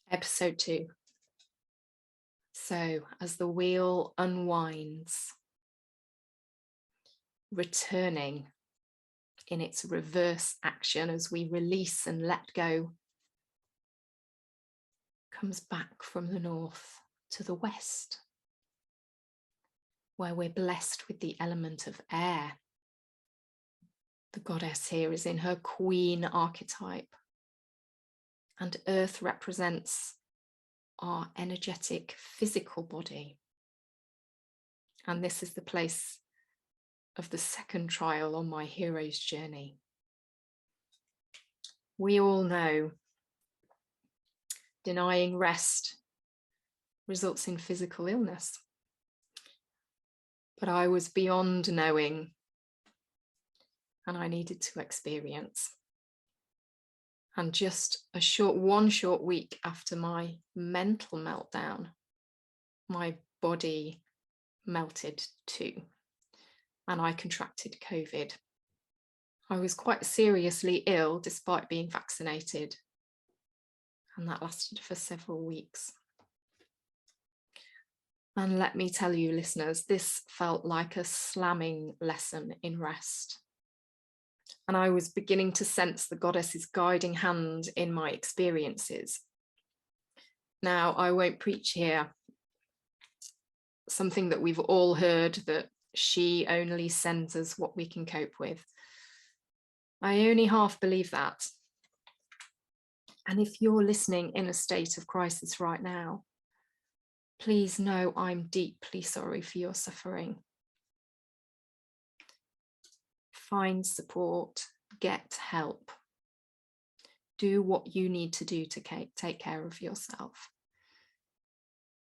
Episode 2. So, as the wheel unwinds, returning in its reverse action as we release and let go, comes back from the north to the west, where we're blessed with the element of air. The goddess here is in her queen archetype, and earth represents our energetic physical body. And this is the place of the second trial on my hero's journey. We all know denying rest results in physical illness. But I was beyond knowing, and I needed to experience. And just one short week after my mental meltdown, my body melted too, and I contracted COVID. I was quite seriously ill despite being vaccinated, and that lasted for several weeks. And let me tell you, listeners, this felt like a slamming lesson in rest. And I was beginning to sense the goddess's guiding hand in my experiences. Now, I won't preach here something that we've all heard, that she only sends us what we can cope with. I only half believe that. And if you're listening in a state of crisis right now, please know I'm deeply sorry for your suffering. Find support, get help. Do what you need to do to take care of yourself.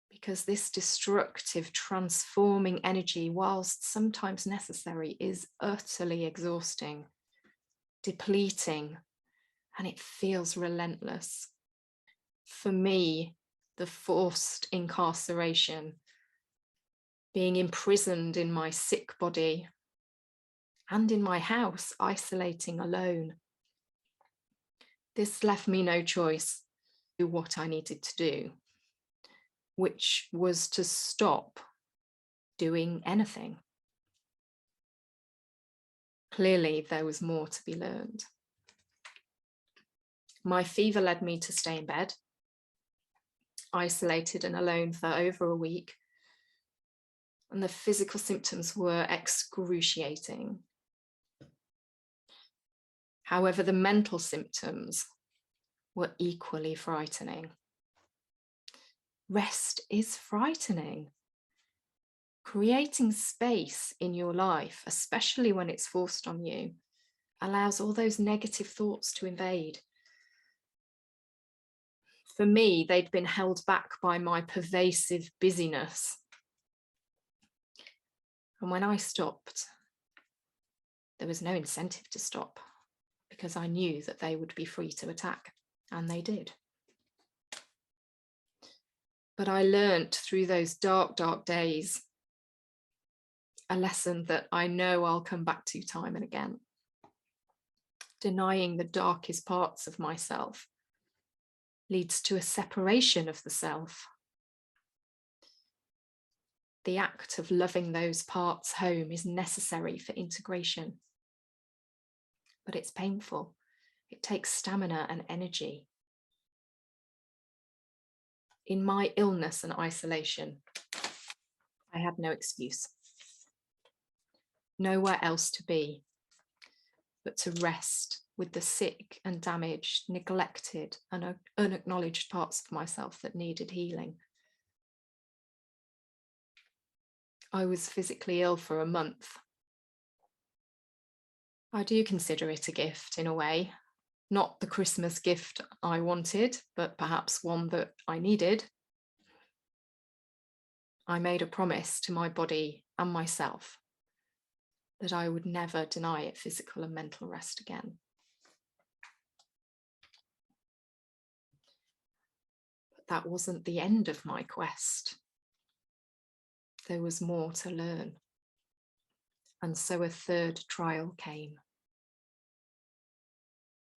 Because this destructive, transforming energy, whilst sometimes necessary, is utterly exhausting, depleting, and it feels relentless. For me, the forced incarceration, being imprisoned in my sick body and in my house, isolating alone, this left me no choice to do what I needed to do, which was to stop doing anything. Clearly, there was more to be learned. My fever led me to stay in bed, isolated and alone for over a week, and the physical symptoms were excruciating. However, the mental symptoms were equally frightening. Rest is frightening. Creating space in your life, especially when it's forced on you, allows all those negative thoughts to invade. For me, they'd been held back by my pervasive busyness. And when I stopped, there was no incentive to stop, because I knew that they would be free to attack, and they did. But I learned through those dark, dark days a lesson that I know I'll come back to time and again. Denying the darkest parts of myself leads to a separation of the self. The act of loving those parts home is necessary for integration, but it's painful. It takes stamina and energy. In my illness and isolation, I had no excuse. Nowhere else to be, but to rest with the sick and damaged, neglected and unacknowledged parts of myself that needed healing. I was physically ill for a month. I do consider it a gift in a way, not the Christmas gift I wanted, but perhaps one that I needed. I made a promise to my body and myself that I would never deny it physical and mental rest again. But that wasn't the end of my quest. There was more to learn. And so a third trial came.